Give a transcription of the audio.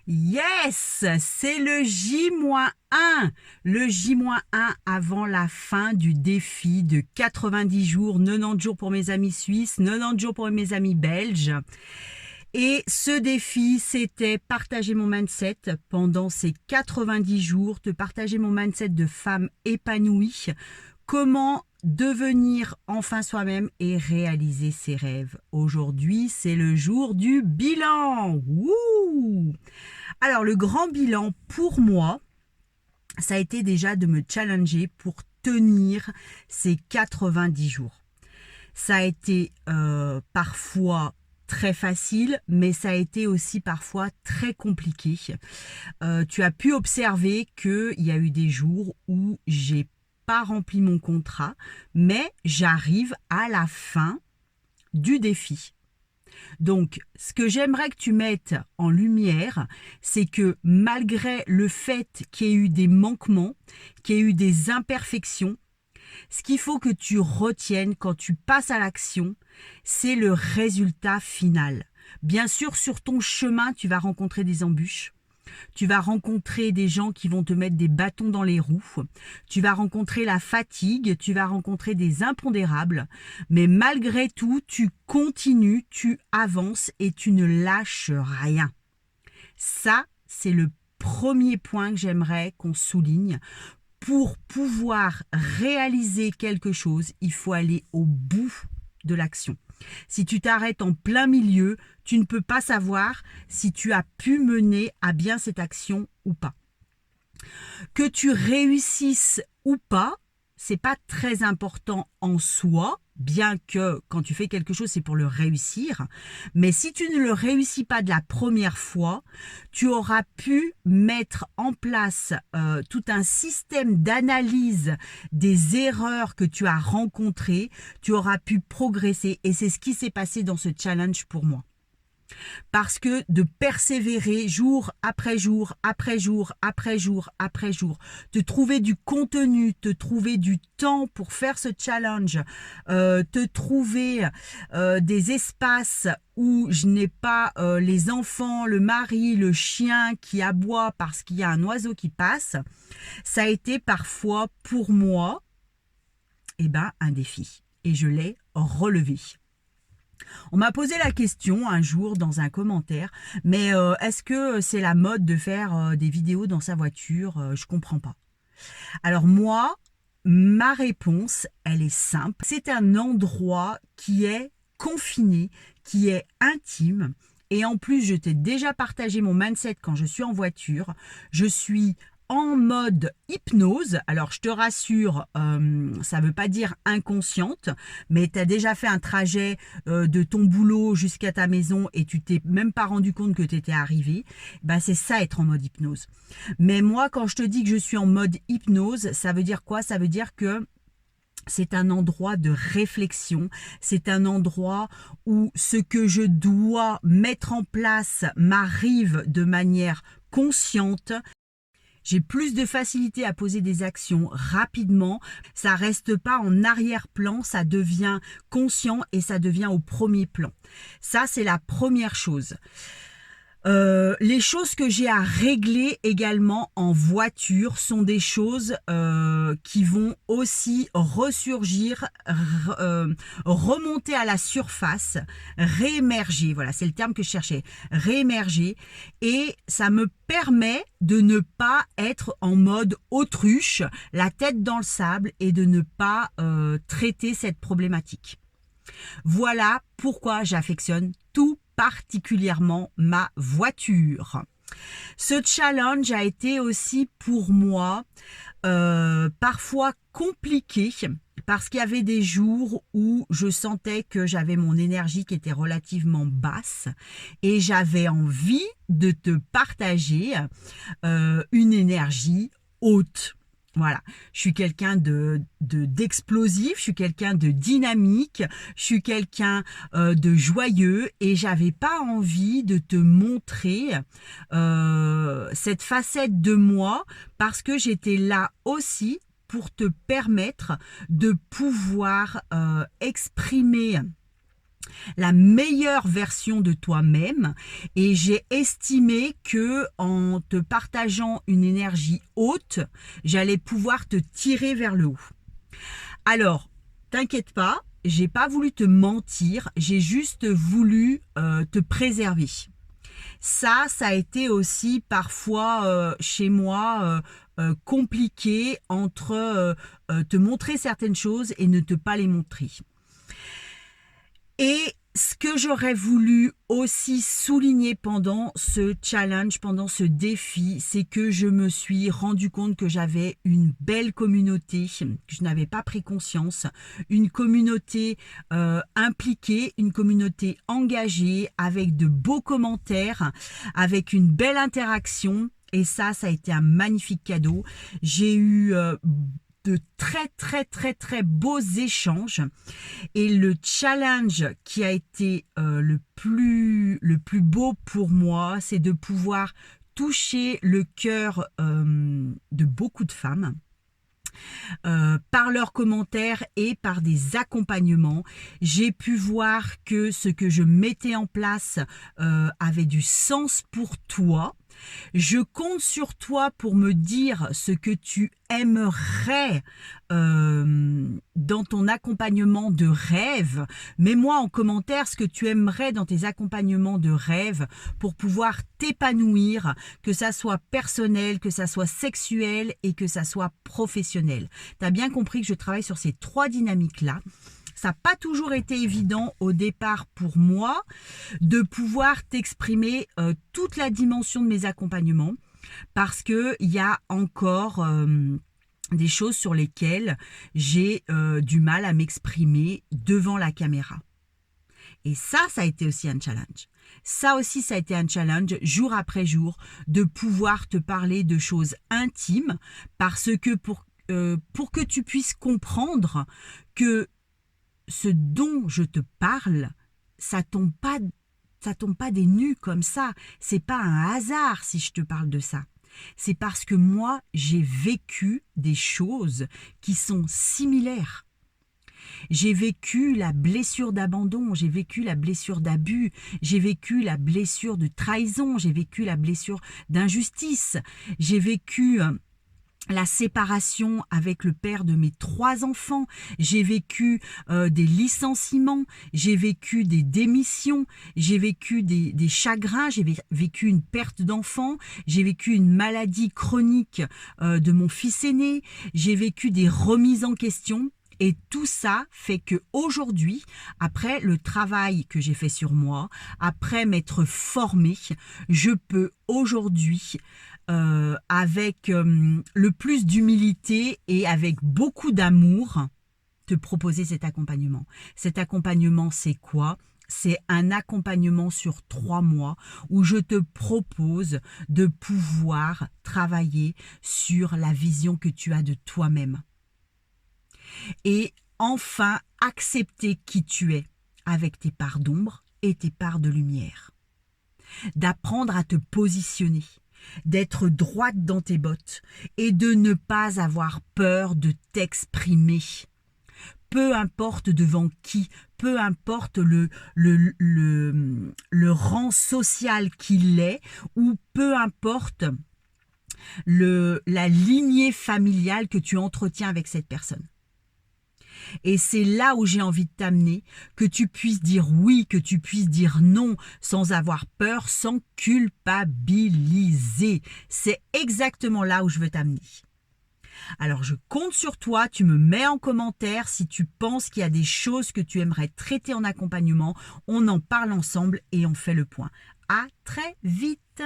Yes, c'est le J-1, le J-1 avant la fin du défi de 90 jours, 90 jours pour mes amis suisses, 90 jours pour mes amis belges. Et ce défi, c'était partager mon mindset pendant ces 90 jours, de partager mon mindset de femme épanouie, comment devenir enfin soi-même et réaliser ses rêves. Aujourd'hui, c'est le jour du bilan. Wouh! Alors, le grand bilan pour moi, ça a été déjà de me challenger pour tenir ces 90 jours. Ça a été parfois très facile, mais ça a été aussi parfois très compliqué. Tu as pu observer qu'il y a eu des jours où j'ai pas rempli mon contrat, mais j'arrive à la fin du défi. Donc, ce que j'aimerais que tu mettes en lumière, c'est que malgré le fait qu'il y ait eu des manquements, qu'il y ait eu des imperfections, ce qu'il faut que tu retiennes quand tu passes à l'action, c'est le résultat final. Bien sûr, sur ton chemin, tu vas rencontrer des embûches. Tu vas rencontrer des gens qui vont te mettre des bâtons dans les roues. Tu vas rencontrer la fatigue, tu vas rencontrer des impondérables. Mais malgré tout, tu continues, tu avances et tu ne lâches rien. Ça, c'est le premier point que j'aimerais qu'on souligne. Pour pouvoir réaliser quelque chose, il faut aller au bout de l'action. Si tu t'arrêtes en plein milieu, tu ne peux pas savoir si tu as pu mener à bien cette action ou pas. Que tu réussisses ou pas, c'est pas très important en soi, bien que quand tu fais quelque chose, c'est pour le réussir. Mais si tu ne le réussis pas de la première fois, tu auras pu mettre en place tout un système d'analyse des erreurs que tu as rencontrées. Tu auras pu progresser et c'est ce qui s'est passé dans ce challenge pour moi. Parce que de persévérer jour après jour, après jour, après jour, après jour, te trouver du contenu, te trouver du temps pour faire ce challenge, te trouver des espaces où je n'ai pas les enfants, le mari, le chien qui aboie parce qu'il y a un oiseau qui passe, ça a été parfois pour moi un défi. Et je l'ai relevé. On m'a posé la question un jour dans un commentaire, mais est-ce que c'est la mode de faire des vidéos dans sa voiture? Je comprends pas. Alors moi, ma réponse, elle est simple. C'est un endroit qui est confiné, qui est intime. Et en plus, je t'ai déjà partagé mon mindset quand je suis en voiture. Je suis en mode hypnose. Alors, je te rassure, ça ne veut pas dire inconsciente, mais tu as déjà fait un trajet de ton boulot jusqu'à ta maison et tu t'es même pas rendu compte que tu étais arrivé. C'est ça être en mode hypnose. Mais moi, quand je te dis que je suis en mode hypnose, ça veut dire quoi? Ça veut dire que c'est un endroit de réflexion, c'est un endroit où ce que je dois mettre en place m'arrive de manière consciente. J'ai plus de facilité à poser des actions rapidement. Ça reste pas en arrière-plan, ça devient conscient et ça devient au premier plan. Ça, c'est la première chose. Les choses que j'ai à régler également en voiture sont des choses qui vont aussi ressurgir, remonter à la surface, réémerger. Voilà, c'est le terme que je cherchais. Réémerger. Et ça me permet de ne pas être en mode autruche, la tête dans le sable et de ne pas traiter cette problématique. Voilà pourquoi j'affectionne tout particulièrement ma voiture. Ce challenge a été aussi pour moi parfois compliqué parce qu'il y avait des jours où je sentais que j'avais mon énergie qui était relativement basse et j'avais envie de te partager une énergie haute. Voilà, je suis quelqu'un d'explosif, je suis quelqu'un de dynamique, je suis quelqu'un de joyeux et j'avais pas envie de te montrer cette facette de moi parce que j'étais là aussi pour te permettre de pouvoir exprimer la meilleure version de toi-même, et j'ai estimé que en te partageant une énergie haute, j'allais pouvoir te tirer vers le haut. Alors, t'inquiète pas, j'ai pas voulu te mentir, j'ai juste voulu te préserver. Ça a été aussi parfois chez moi compliqué entre te montrer certaines choses et ne te pas les montrer. Et ce que j'aurais voulu aussi souligner pendant ce challenge, pendant ce défi, c'est que je me suis rendu compte que j'avais une belle communauté, que je n'avais pas pris conscience, une communauté impliquée, une communauté engagée, avec de beaux commentaires, avec une belle interaction. Et ça a été un magnifique cadeau. J'ai eu de très beaux échanges, et le challenge qui a été le plus beau pour moi, c'est de pouvoir toucher le cœur de beaucoup de femmes par leurs commentaires et par des accompagnements. J'ai pu voir que ce que je mettais en place avait du sens pour toi. Je compte sur toi pour me dire ce que tu aimerais dans ton accompagnement de rêve. Mets-moi en commentaire ce que tu aimerais dans tes accompagnements de rêve pour pouvoir t'épanouir, que ça soit personnel, que ça soit sexuel et que ça soit professionnel. Tu as bien compris que je travaille sur ces 3 dynamiques-là. Ça n'a pas toujours été évident au départ pour moi de pouvoir t'exprimer toute la dimension de mes accompagnements, parce qu'il y a encore des choses sur lesquelles j'ai du mal à m'exprimer devant la caméra. Et ça a été aussi un challenge. Ça aussi, ça a été un challenge jour après jour, de pouvoir te parler de choses intimes, parce que pour que tu puisses comprendre que ce dont je te parle, ça tombe pas des nues comme ça. C'est pas un hasard si je te parle de ça. C'est parce que moi, j'ai vécu des choses qui sont similaires. J'ai vécu la blessure d'abandon, j'ai vécu la blessure d'abus, j'ai vécu la blessure de trahison, j'ai vécu la blessure d'injustice, j'ai vécu la séparation avec le père de mes 3 enfants, j'ai vécu des licenciements, j'ai vécu des démissions, j'ai vécu des chagrins, j'ai vécu une perte d'enfant, j'ai vécu une maladie chronique de mon fils aîné, j'ai vécu des remises en question. Et tout ça fait que aujourd'hui, après le travail que j'ai fait sur moi, après m'être formée, je peux aujourd'hui avec le plus d'humilité et avec beaucoup d'amour, te proposer cet accompagnement. Cet accompagnement, c'est quoi ? C'est un accompagnement sur 3 mois où je te propose de pouvoir travailler sur la vision que tu as de toi-même. Et enfin, accepter qui tu es avec tes parts d'ombre et tes parts de lumière. D'apprendre à te positionner, d'être droite dans tes bottes et de ne pas avoir peur de t'exprimer. Peu importe devant qui, peu importe le rang social qu'il est, ou peu importe la lignée familiale que tu entretiens avec cette personne. Et c'est là où j'ai envie de t'amener, que tu puisses dire oui, que tu puisses dire non, sans avoir peur, sans culpabiliser. C'est exactement là où je veux t'amener. Alors je compte sur toi, tu me mets en commentaire si tu penses qu'il y a des choses que tu aimerais traiter en accompagnement. On en parle ensemble et on fait le point. À très vite.